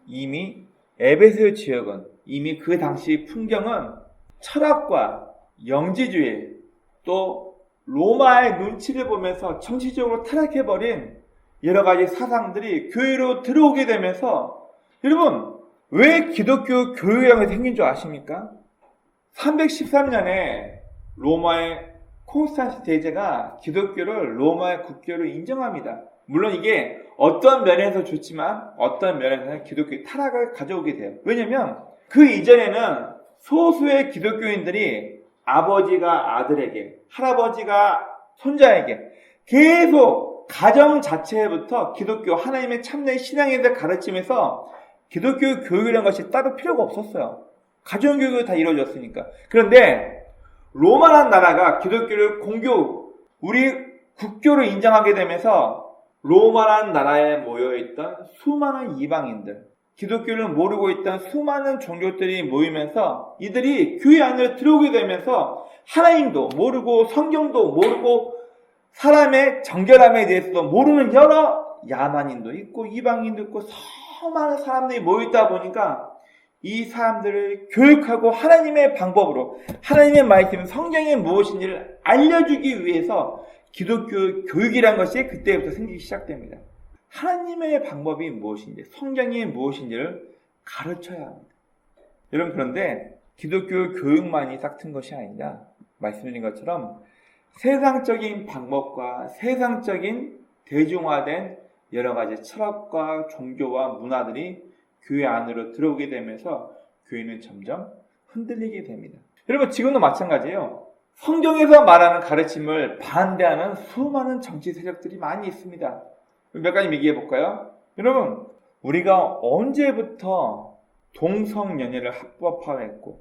이미 에베소 지역은 이미 그 당시 풍경은 철학과 영지주의 또 로마의 눈치를 보면서 정치적으로 타락해버린 여러 가지 사상들이 교회로 들어오게 되면서 여러분 왜 기독교 교회형이 생긴 줄 아십니까? 313년에 로마의 콘스탄시 대제가 기독교를 로마의 국교로 인정합니다. 물론 이게 어떤 면에서 좋지만 어떤 면에서는 기독교의 타락을 가져오게 돼요. 왜냐면 그 이전에는 소수의 기독교인들이 아버지가 아들에게, 할아버지가 손자에게 계속 가정 자체부터 기독교 하나님의 참된 신앙에 대해 가르치면서 기독교 교육이라는 것이 따로 필요가 없었어요. 가정교육이 다 이루어졌으니까. 그런데 로마라는 나라가 기독교를 우리 국교로 인정하게 되면서 로마라는 나라에 모여있던 수많은 이방인들, 기독교를 모르고 있던 수많은 종교들이 모이면서 이들이 교회 안으로 들어오게 되면서 하나님도 모르고 성경도 모르고 사람의 정결함에 대해서도 모르는 여러 야만인도 있고 이방인도 있고 수많은 사람들이 모여있다 보니까 이 사람들을 교육하고 하나님의 방법으로 하나님의 말씀 성경이 무엇인지를 알려주기 위해서 기독교 교육이란 것이 그때부터 생기기 시작됩니다. 하나님의 방법이 무엇인지 성경이 무엇인지를 가르쳐야 합니다. 여러분 그런데 기독교 교육만이 싹튼 것이 아니라 말씀드린 것처럼 세상적인 방법과 세상적인 대중화된 여러 가지 철학과 종교와 문화들이 교회 안으로 들어오게 되면서 교회는 점점 흔들리게 됩니다. 여러분 지금도 마찬가지예요. 성경에서 말하는 가르침을 반대하는 수많은 정치 세력들이 많이 있습니다. 몇 가지 얘기해 볼까요? 여러분 우리가 언제부터 동성연애를 합법화했고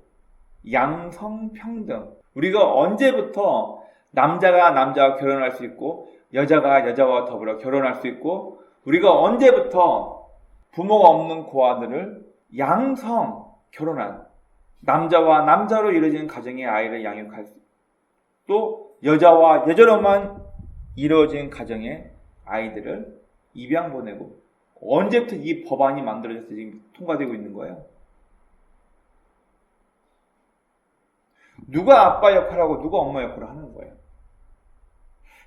양성평등 우리가 언제부터 남자가 남자와 결혼할 수 있고 여자가 여자와 더불어 결혼할 수 있고 우리가 언제부터 부모가 없는 고아들을 양성 결혼한 남자와 남자로 이루어지는 가정의 아이를 양육할 수 또 여자와 여자로만 이루어진 가정의 아이들을 입양 보내고 언제부터 이 법안이 만들어져서 지금 통과되고 있는 거예요? 누가 아빠 역할하고 누가 엄마 역할을 하는 거예요?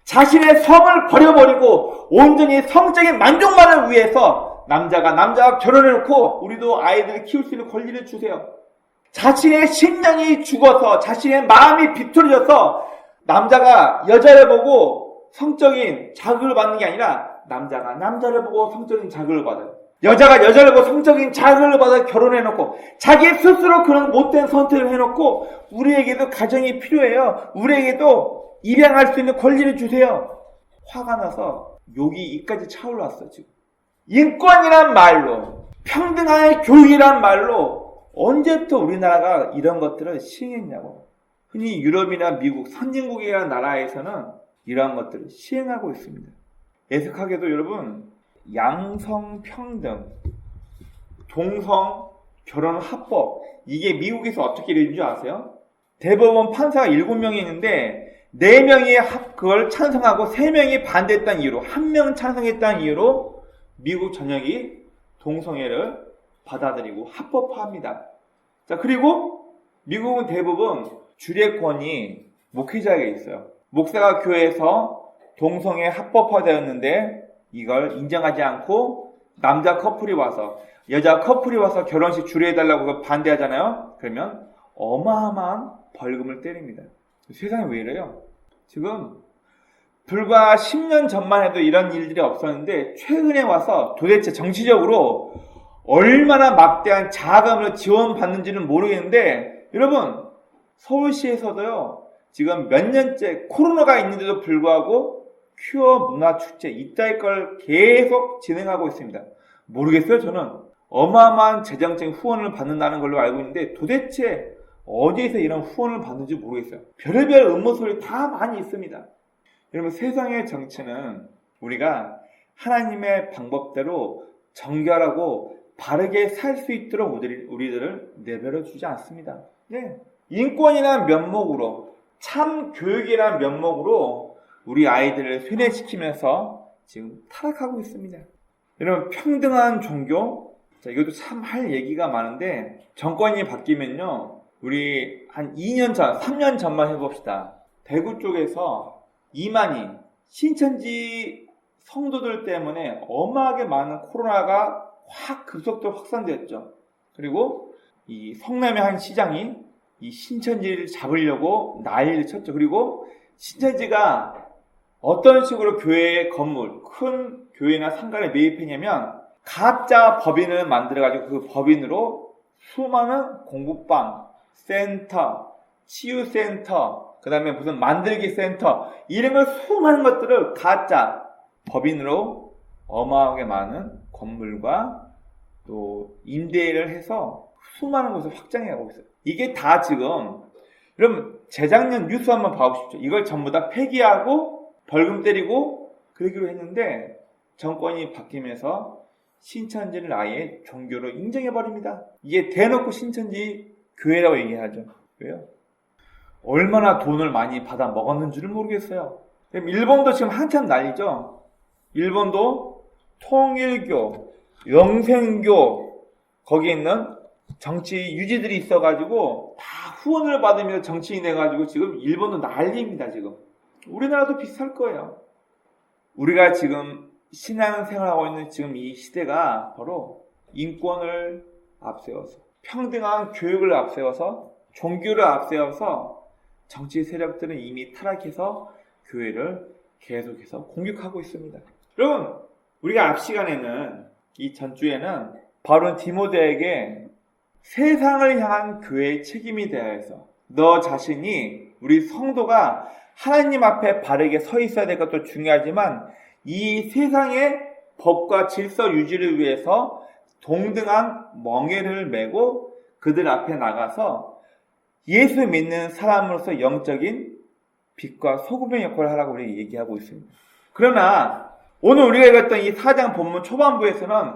자신의 성을 버려버리고 온전히 성적인 만족만을 위해서 남자가 남자와 결혼해놓고 우리도 아이들을 키울 수 있는 권리를 주세요. 자신의 심령이 죽어서 자신의 마음이 비틀어져서 남자가 여자를 보고 성적인 자극을 받는 게 아니라 남자가 남자를 보고 성적인 자극을 받아요. 여자가 여자를 보고 성적인 자극을 받아 결혼해놓고 자기 스스로 그런 못된 선택을 해놓고 우리에게도 가정이 필요해요. 우리에게도 입양할 수 있는 권리를 주세요. 화가 나서 욕이 이까지 차올랐어 지금. 인권이란 말로 평등한 교육이란 말로 언제부터 우리나라가 이런 것들을 시행했냐고. 흔히 유럽이나 미국 선진국이라는 나라에서는 이러한 것들을 시행하고 있습니다. 애석하게도 여러분 양성평등, 동성 결혼 합법 이게 미국에서 어떻게 되는 줄 아세요? 대법원 판사가 7명이 있는데 4명이 그걸 찬성하고 3명이 반대했다는 이유로 1명은 찬성했다는 이유로 미국 전역이 동성애를 받아들이고 합법화합니다. 자 그리고 미국은 대부분 주례권이 목회자에게 있어요. 목사가 교회에서 동성애 합법화되었는데 이걸 인정하지 않고 남자 커플이 와서 여자 커플이 와서 결혼식 주례해달라고 반대하잖아요. 그러면 어마어마한 벌금을 때립니다. 세상에 왜 이래요? 지금 불과 10년 전만 해도 이런 일들이 없었는데 최근에 와서 도대체 정치적으로 얼마나 막대한 자금을 지원받는지는 모르겠는데 여러분 서울시에서도요 지금 몇 년째 코로나가 있는데도 불구하고 큐어 문화축제 이따위 걸 계속 진행하고 있습니다. 모르겠어요. 저는 어마어마한 재정적인 후원을 받는다는 걸로 알고 있는데 도대체 어디에서 이런 후원을 받는지 모르겠어요. 별의별 음모소리 다 많이 있습니다. 여러분 세상의 정치는 우리가 하나님의 방법대로 정결하고 바르게 살 수 있도록 우리들을 내버려 주지 않습니다. 네. 인권이라는 면목으로 참 교육이라는 면목으로 우리 아이들을 세뇌시키면서 지금 타락하고 있습니다. 여러분 평등한 종교 자, 이것도 참 할 얘기가 많은데 정권이 바뀌면요 우리 한 2년 전 3년 전만 해봅시다. 대구 쪽에서 이만희 신천지 성도들 때문에 어마하게 많은 코로나가 확 급속도로 확산되었죠. 그리고 이 성남의 한 시장이 이 신천지를 잡으려고 난리를 쳤죠. 그리고 신천지가 어떤 식으로 교회의 건물, 큰 교회나 상가를 매입했냐면 가짜 법인을 만들어가지고 그 법인으로 수많은 공부방, 센터, 치유센터, 그 다음에 무슨 만들기 센터 이런 걸 수많은 것들을 가짜 법인으로 어마어마하게 많은 건물과 또 임대를 해서 수많은 곳을 확장해가고 있어요. 이게 다 지금 여러분 재작년 뉴스 한번 봐보십시오. 이걸 전부 다 폐기하고 벌금 때리고 그러기로 했는데 정권이 바뀌면서 신천지를 아예 종교로 인정해버립니다. 이게 대놓고 신천지 교회라고 얘기하죠. 왜요? 얼마나 돈을 많이 받아 먹었는지를 모르겠어요. 그럼 일본도 지금 한참 난리죠. 일본도 통일교, 영생교 거기에 있는 정치 유지들이 있어가지고 다 후원을 받으면서 정치인이 돼가지고 지금 일본도 난리입니다. 지금 우리나라도 비슷할 거예요. 우리가 지금 신앙생활하고 있는 지금 이 시대가 바로 인권을 앞세워서 평등한 교육을 앞세워서 종교를 앞세워서 정치 세력들은 이미 타락해서 교회를 계속해서 공격하고 있습니다. 여러분, 우리가 앞 시간에는 이 전주에는 바울은 디모데에게 세상을 향한 교회의 책임이 대하여서 너 자신이 우리 성도가 하나님 앞에 바르게 서 있어야 될 것도 중요하지만 이 세상의 법과 질서 유지를 위해서 동등한 멍에를 메고 그들 앞에 나가서 예수 믿는 사람으로서 영적인 빛과 소금의 역할을 하라고 우리 얘기하고 있습니다. 그러나 오늘 우리가 읽었던 이 4장 본문 초반부에서는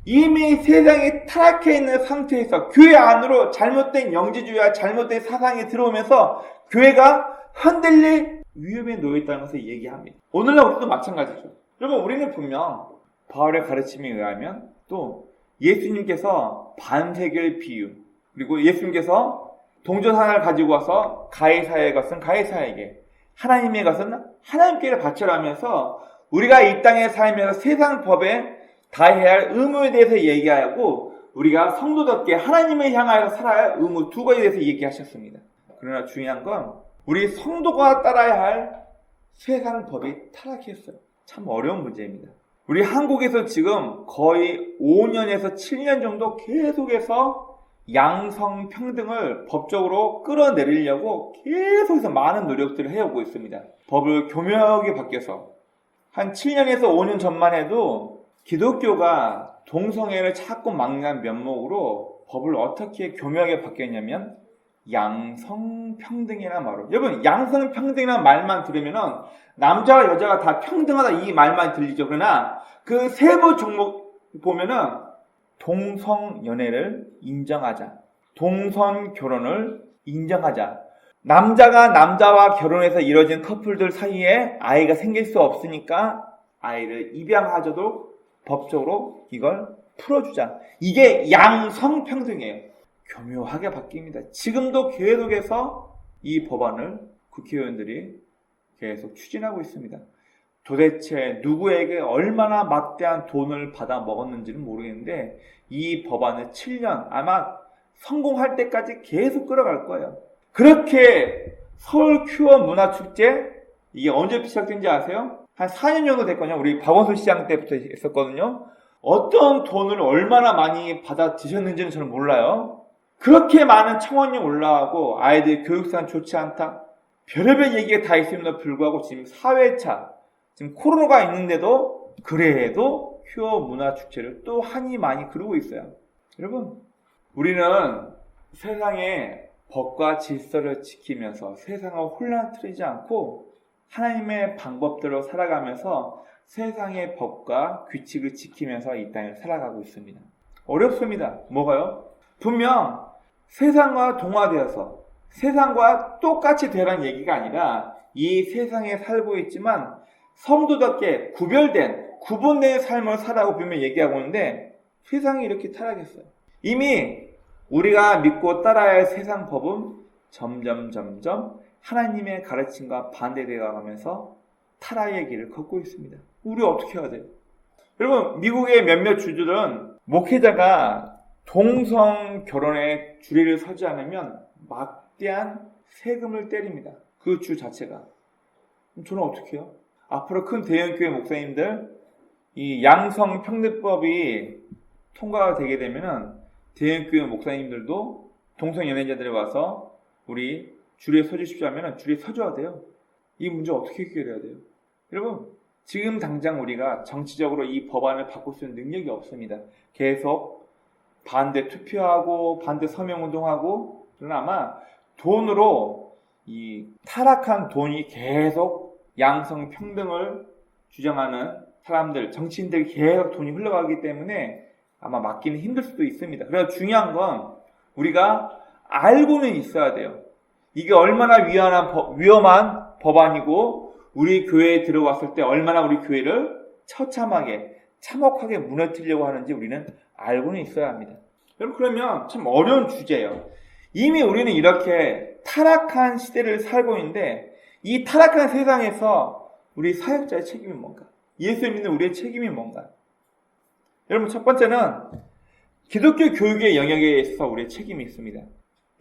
이미 세상이 타락해 있는 상태에서 교회 안으로 잘못된 영지주의와 잘못된 사상이 들어오면서 교회가 흔들릴 위험에 놓여 있다는 것을 얘기합니다. 오늘날 우리도 마찬가지죠. 여러분, 우리는 분명 바울의 가르침에 의하면 또 예수님께서 반세겔 비유, 그리고 예수님께서 동전 하나를 가지고 와서 가이사의 것은 가이사에게, 하나님의 것은 하나님께 바쳐라면서 우리가 이 땅에 살면서 세상 법에 다해야 할 의무에 대해서 얘기하고 우리가 성도답게 하나님을 향하여 살아야 할 의무 두 가지에 대해서 얘기하셨습니다. 그러나 중요한 건 우리 성도가 따라야 할 세상 법이 타락했어요. 참 어려운 문제입니다. 우리 한국에서 지금 거의 5년에서 7년 정도 계속해서 양성평등을 법적으로 끌어내리려고 계속해서 많은 노력들을 해오고 있습니다. 법을 교묘하게 바뀌어서 한 7년에서 5년 전만 해도 기독교가 동성애를 자꾸 막는 면목으로 법을 어떻게 교묘하게 바뀌었냐면 양성평등이라는 말로. 여러분, 양성평등이라는 말만 들으면 남자와 여자가 다 평등하다 이 말만 들리죠. 그러나 그 세부 종목 보면은 동성연애를 인정하자, 동성결혼을 인정하자, 남자가 남자와 결혼해서 이루어진 커플들 사이에 아이가 생길 수 없으니까 아이를 입양하자도 법적으로 이걸 풀어주자. 이게 양성평등이에요. 교묘하게 바뀝니다. 지금도 계속해서 이 법안을 국회의원들이 계속 추진하고 있습니다. 도대체 누구에게 얼마나 막대한 돈을 받아 먹었는지는 모르겠는데 이 법안을 7년 아마 성공할 때까지 계속 끌어갈 거예요. 그렇게 서울 큐어 문화축제 이게 언제 시작된지 아세요? 한 4년 정도 됐거든요. 우리 박원순 시장 때부터 했었거든요. 어떤 돈을 얼마나 많이 받아 드셨는지는 저는 몰라요. 그렇게 많은 청원이 올라가고 아이들 교육상 좋지 않다. 별의별 얘기가 다 있음에도 불구하고 지금 4회차 지금 코로나가 있는데도 그래도 큐어 문화축제를 또 한이 많이 그러고 있어요. 여러분, 우리는 세상의 법과 질서를 지키면서 세상을 혼란스러지 않고 하나님의 방법대로 살아가면서 세상의 법과 규칙을 지키면서 이 땅을 살아가고 있습니다. 어렵습니다. 뭐가요? 분명 세상과 동화되어서 세상과 똑같이 되라는 얘기가 아니라 이 세상에 살고 있지만 성도답게 구분된 삶을 살아가고 분명히 얘기하고 있는데 세상이 이렇게 타락했어요. 이미 우리가 믿고 따라야 할 세상 법은 점점 하나님의 가르침과 반대되어 가면서 타락의 길을 걷고 있습니다. 우리 어떻게 해야 돼요? 여러분, 미국의 몇몇 주들은 목회자가 동성 결혼에 주례를 서지 않으면 막대한 세금을 때립니다. 그 주 자체가. 그럼 저는 어떻게 해요? 앞으로 큰 대형교회 목사님들 이 양성평등법이 통과가 되게 되면은 대형교회 목사님들도 동성연애자들이 와서 우리 주례에 서주십시오 하면은 주례에 서줘야 돼요. 이 문제 어떻게 해결해야 돼요? 여러분, 지금 당장 우리가 정치적으로 이 법안을 바꿀 수 있는 능력이 없습니다. 계속 반대 투표하고 반대 서명운동하고, 그러나 아마 돈으로 이 타락한 돈이 계속 양성평등을 주장하는 사람들, 정치인들이 계속 돈이 흘러가기 때문에 아마 막기는 힘들 수도 있습니다. 그래서 중요한 건 우리가 알고는 있어야 돼요. 이게 얼마나 위험한 법안이고 우리 교회에 들어왔을 때 얼마나 우리 교회를 처참하게 참혹하게 무너뜨리려고 하는지 우리는 알고는 있어야 합니다. 여러분, 그러면 참 어려운 주제예요. 이미 우리는 이렇게 타락한 시대를 살고 있는데 이 타락한 세상에서 우리 사역자의 책임이 뭔가? 예수 믿는 우리의 책임이 뭔가? 여러분, 첫 번째는 기독교 교육의 영역에 있어서 우리의 책임이 있습니다.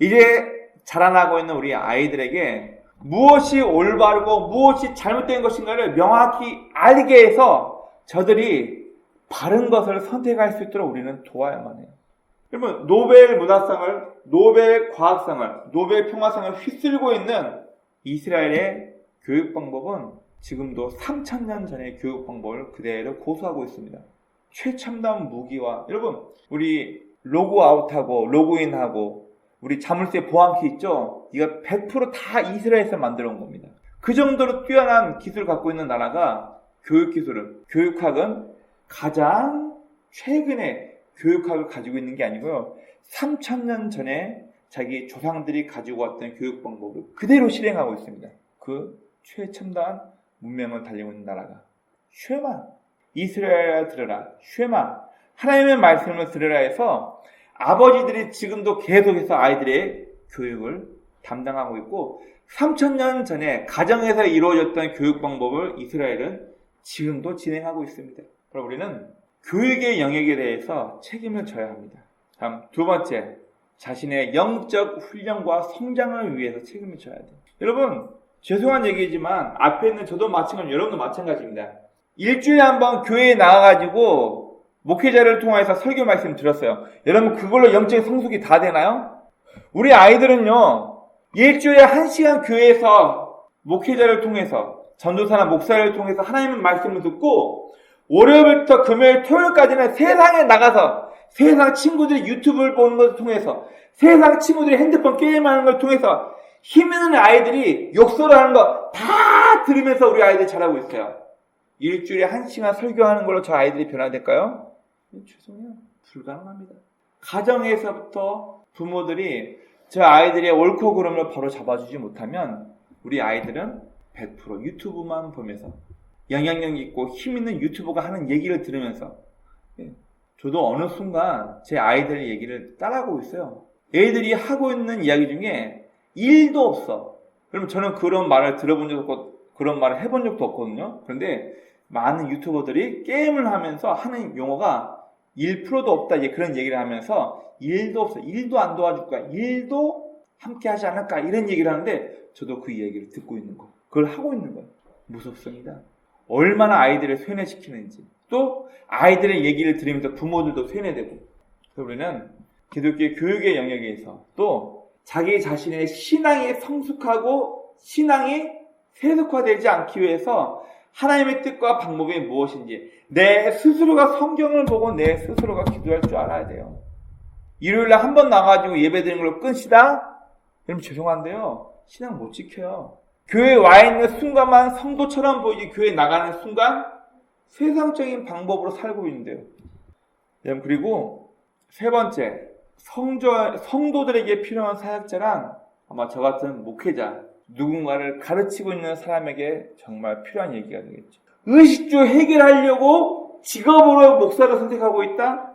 이제 자라나고 있는 우리 아이들에게 무엇이 올바르고 무엇이 잘못된 것인가를 명확히 알게 해서 저들이 바른 것을 선택할 수 있도록 우리는 도와야만 해요. 여러분, 노벨 문화상을, 노벨 과학상을, 노벨 평화상을 휩쓸고 있는 이스라엘의 교육 방법은 지금도 3000년 전의 교육 방법을 그대로 고수하고 있습니다. 최첨단 무기와, 여러분, 우리 로그아웃하고 로그인하고 우리 자물쇠 보안키 있죠? 이거 100% 다 이스라엘에서 만들어 온 겁니다. 그 정도로 뛰어난 기술을 갖고 있는 나라가 교육학은 가장 최근에 교육학을 가지고 있는 게 아니고요. 3000년 전에 자기 조상들이 가지고 왔던 교육 방법을 그대로 실행하고 있습니다. 그 최첨단 문명을 달리고 있는 나라가. 쉐마, 이스라엘아 들으라. 쉐마, 하나님의 말씀을 들으라 해서 아버지들이 지금도 계속해서 아이들의 교육을 담당하고 있고 3000년 전에 가정에서 이루어졌던 교육 방법을 이스라엘은 지금도 진행하고 있습니다. 그럼 우리는 교육의 영역에 대해서 책임을 져야 합니다. 다음 두 번째, 자신의 영적 훈련과 성장을 위해서 책임을 져야 돼요. 여러분, 죄송한 얘기지만 앞에 있는 저도 마찬가지고 여러분도 마찬가지입니다. 일주일에 한 번 교회에 나와가지고 목회자를 통해서 설교 말씀 들었어요. 여러분, 그걸로 영적인 성숙이 다 되나요? 우리 아이들은요, 일주일에 1시간 교회에서 목회자를 통해서, 전도사나 목사를 통해서 하나님의 말씀을 듣고 월요일부터 금요일, 토요일까지는 세상에 나가서 세상 친구들이 유튜브를 보는 것을 통해서 세상 친구들이 핸드폰 게임하는 걸 통해서 힘 있는 아이들이 욕설을 하는 거 다 들으면서 우리 아이들이 자라고 있어요. 일주일에 1시간 설교하는 걸로 저 아이들이 변화될까요? 죄송해요. 불가능합니다. 가정에서부터 부모들이 저 아이들의 옳고 그름을 바로 잡아주지 못하면 우리 아이들은 100% 유튜브만 보면서 영향력 있고 힘 있는 유튜버가 하는 얘기를 들으면서, 저도 어느 순간 제 아이들의 얘기를 따라하고 있어요. 애들이 하고 있는 이야기 중에 일도 없어. 그럼 저는 그런 말을 들어본 적도 없고 그런 말을 해본 적도 없거든요. 그런데 많은 유튜버들이 게임을 하면서 하는 용어가 1%도 없다, 이제 그런 얘기를 하면서 일도 없어, 일도 안 도와줄 거야, 일도 함께 하지 않을까, 이런 얘기를 하는데 저도 그 얘기를 듣고 있는 거예요. 그걸 하고 있는 거예요. 무섭습니다. 얼마나 아이들을 쇠뇌시키는지, 또 아이들의 얘기를 들으면서 부모들도 쇠뇌되고. 그래서 우리는 기독교의 교육의 영역에서 또 자기 자신의 신앙이 성숙하고 신앙이 세속화되지 않기 위해서 하나님의 뜻과 방법이 무엇인지 내 스스로가 성경을 보고 내 스스로가 기도할 줄 알아야 돼요. 일요일날 한 번 나가지고 예배드리는 걸로 끊시다? 그럼 죄송한데요, 신앙 못 지켜요. 교회에 와 있는 순간만 성도처럼 보이지 교회에 나가는 순간 세상적인 방법으로 살고 있는데요. 여러분, 그리고 세 번째, 성도들에게 필요한 사역자란 아마 저 같은 목회자, 누군가를 가르치고 있는 사람에게 정말 필요한 얘기가 되겠죠. 의식주 해결하려고 직업으로 목사를 선택하고 있다?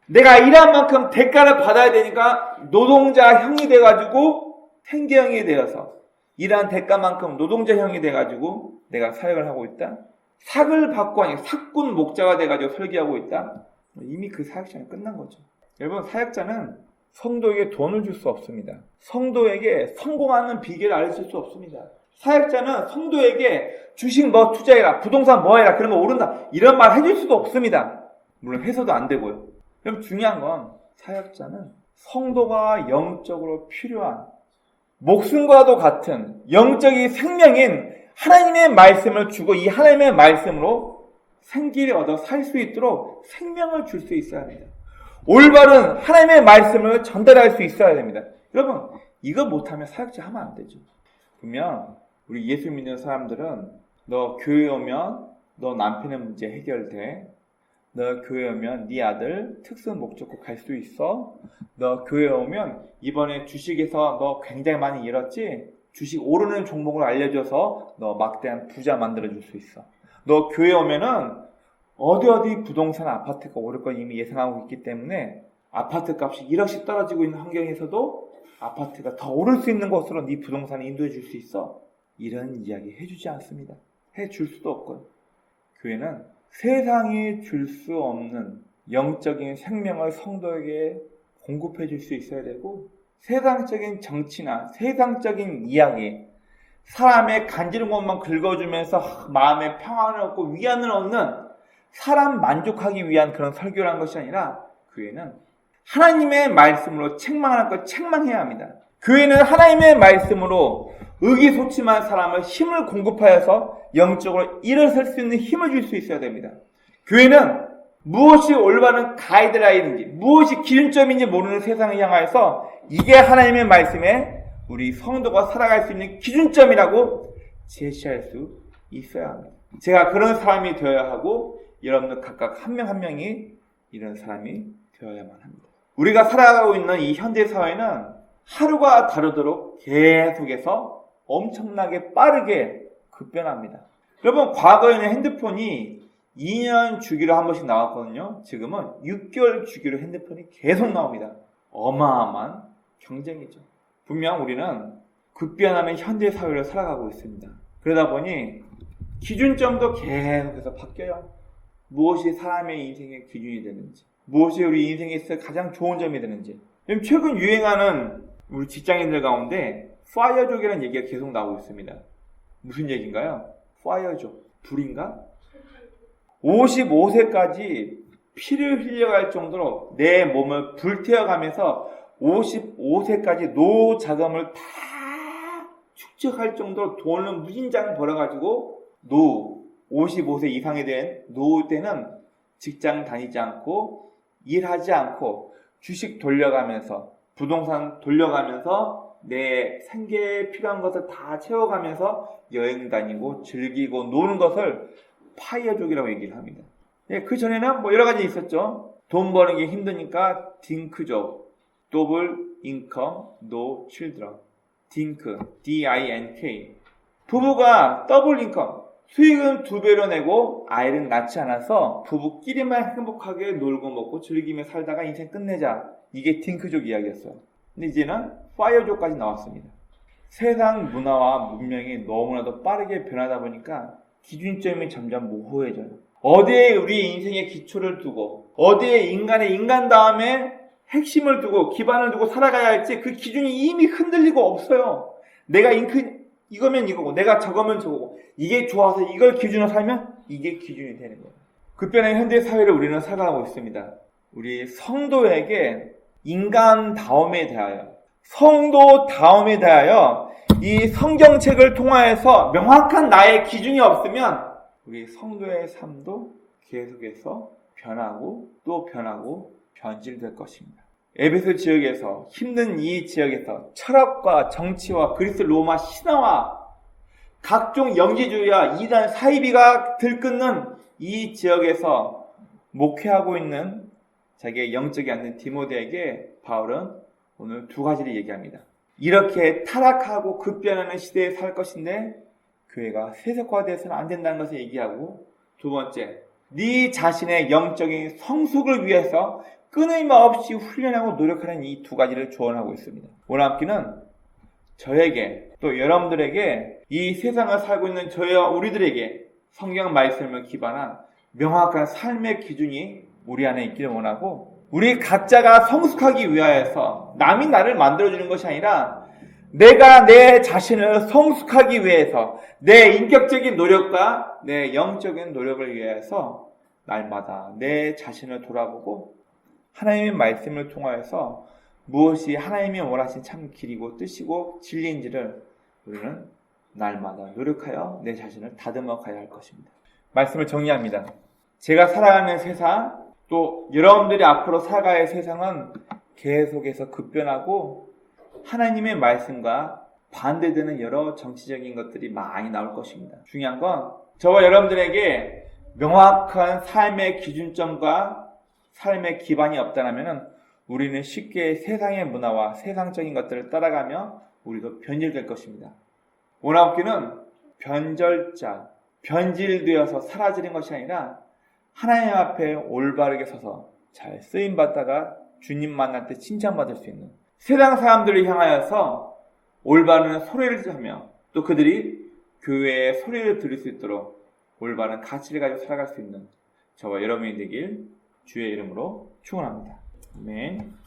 내가 일한 만큼 대가를 받아야 되니까 노동자형이 돼가지고 생계형이 되어서 일한 대가만큼 노동자형이 돼가지고 내가 사역을 하고 있다? 삭을 받고 아니 삭군 목자가 돼가지고 설교하고 있다? 이미 그 사역자는 끝난 거죠. 여러분, 사역자는 성도에게 돈을 줄 수 없습니다. 성도에게 성공하는 비결을 알려줄 수 없습니다. 사역자는 성도에게 주식 뭐 투자해라, 부동산 뭐 해라, 그러면 오른다, 이런 말 해줄 수도 없습니다. 물론 해서도 안 되고요. 그럼 중요한 건 사역자는 성도가 영적으로 필요한, 목숨과도 같은 영적인 생명인 하나님의 말씀을 주고 이 하나님의 말씀으로 생기를 얻어 살 수 있도록 생명을 줄 수 있어야 합니다. 올바른 하나님의 말씀을 전달할 수 있어야 됩니다. 여러분, 이거 못하면 사역자 하면 안 되죠. 그러면 우리 예수 믿는 사람들은 너 교회 오면 너 남편의 문제 해결돼. 너 교회 오면 네 아들 특수 목적국 갈 수 있어. 너 교회 오면 이번에 주식에서 너 굉장히 많이 잃었지? 주식 오르는 종목을 알려줘서 너 막대한 부자 만들어줄 수 있어. 너 교회 오면은 어디 부동산 아파트가 오를 걸 이미 예상하고 있기 때문에 아파트 값이 1억씩 떨어지고 있는 환경에서도 아파트가 더 오를 수 있는 곳으로 네 부동산을 인도해 줄 수 있어. 이런 이야기 해주지 않습니다. 해줄 수도 없고. 교회는 세상이 줄 수 없는 영적인 생명을 성도에게 공급해 줄 수 있어야 되고, 세상적인 정치나 세상적인 이야기, 사람의 간지른 것만 긁어주면서 마음에 평안을 얻고 위안을 얻는, 사람 만족하기 위한 그런 설교를 한 것이 아니라 교회는 하나님의 말씀으로 책망할 것 책망해야 합니다. 교회는 하나님의 말씀으로 의기소침한 사람을 힘을 공급하여서 영적으로 일어설 수 있는 힘을 줄 수 있어야 됩니다. 교회는 무엇이 올바른 가이드라인인지, 무엇이 기준점인지 모르는 세상을 향하여서 이게 하나님의 말씀에 우리 성도가 살아갈 수 있는 기준점이라고 제시할 수 있어야 합니다. 제가 그런 사람이 되어야 하고, 여러분들 각각 한 명 한 명이 이런 사람이 되어야만 합니다. 우리가 살아가고 있는 이 현대사회는 하루가 다르도록 계속해서 엄청나게 빠르게 급변합니다. 여러분, 과거에는 핸드폰이 2년 주기로 한 번씩 나왔거든요. 지금은 6개월 주기로 핸드폰이 계속 나옵니다. 어마어마한 경쟁이죠. 분명 우리는 급변하는 현대사회를 살아가고 있습니다. 그러다 보니 기준점도 계속해서 바뀌어요. 무엇이 사람의 인생의 기준이 되는지, 무엇이 우리 인생에 있어 가장 좋은 점이 되는지. 최근 유행하는 우리 직장인들 가운데 파이어족이라는 얘기가 계속 나오고 있습니다. 무슨 얘기인가요? 파이어족, 불인가? 55세까지 피를 흘려갈 정도로 내 몸을 불태워가면서 55세까지 노후 자금을 다 축적할 정도로 돈을 무진장 벌어가지고 노후 55세 이상이 된 노후 때는 직장 다니지 않고 일하지 않고 주식 돌려가면서 부동산 돌려가면서 내 생계에 필요한 것을 다 채워가면서 여행 다니고 즐기고 노는 것을 파이어족이라고 얘기를 합니다. 그 전에는 여러 가지 있었죠. 돈 버는 게 힘드니까 딩크족, 더블 인컴, 노 칠드런. 딩크, D-I-N-K. 부부가 더블 인컴, 수익은 2배로 내고 아이는 낳지 않아서 부부끼리만 행복하게 놀고 먹고 즐기며 살다가 인생 끝내자. 이게 딩크족 이야기였어요. 근데 이제는 파이어족까지 나왔습니다. 세상 문화와 문명이 너무나도 빠르게 변하다 보니까 기준점이 점점 모호해져요. 어디에 우리 인생의 기초를 두고, 어디에 인간 다음에 핵심을 두고 기반을 두고 살아가야 할지 그 기준이 이미 흔들리고 없어요. 내가 이거면 이거고, 내가 저거면 저거고, 이게 좋아서 이걸 기준으로 살면 이게 기준이 되는 거예요. 급변한 현대 사회를 우리는 살아가고 있습니다. 우리 성도에게 인간다움에 대하여, 성도다움에 대하여 이 성경책을 통하여서 명확한 나의 기준이 없으면 우리 성도의 삶도 계속해서 변하고 또 변하고 변질될 것입니다. 에베소 지역에서, 힘든 이 지역에서 철학과 정치와 그리스 로마 신화와 각종 영지주의와 이단 사이비가 들끓는 이 지역에서 목회하고 있는 자기의 영적이 않는 디모데에게 바울은 오늘 2가지를 얘기합니다. 이렇게 타락하고 급변하는 시대에 살 것인데 교회가 세속화돼서는 안 된다는 것을 얘기하고, 2번째, 네 자신의 영적인 성숙을 위해서 끊임없이 훈련하고 노력하는 이 2가지를 조언하고 있습니다. 오늘 함께는 저에게 또 여러분들에게 이 세상을 살고 있는 저희와 우리들에게 성경 말씀을 기반한 명확한 삶의 기준이 우리 안에 있기를 원하고, 우리 각자가 성숙하기 위하여서 남이 나를 만들어주는 것이 아니라 내가 내 자신을 성숙하기 위해서 내 인격적인 노력과 내 영적인 노력을 위해서 날마다 내 자신을 돌아보고 하나님의 말씀을 통하여서 무엇이 하나님이 원하신 참 길이고 뜻이고 진리인지를 우리는 날마다 노력하여 내 자신을 다듬어 가야 할 것입니다. 말씀을 정리합니다. 제가 살아가는 세상, 또 여러분들이 앞으로 살아가야 할 세상은 계속해서 급변하고 하나님의 말씀과 반대되는 여러 정치적인 것들이 많이 나올 것입니다. 중요한 건 저와 여러분들에게 명확한 삶의 기준점과 삶의 기반이 없다면 우리는 쉽게 세상의 문화와 세상적인 것들을 따라가며 우리도 변질될 것입니다. 원화없기는 변절자, 변질되어서 사라지는 것이 아니라 하나님 앞에 올바르게 서서 잘 쓰임받다가 주님 만날 때 칭찬받을 수 있는, 세상 사람들을 향하여서 올바른 소리를 하며 또 그들이 교회의 소리를 들을 수 있도록 올바른 가치를 가지고 살아갈 수 있는 저와 여러분이 되길 주의 이름으로 축원합니다. 아멘.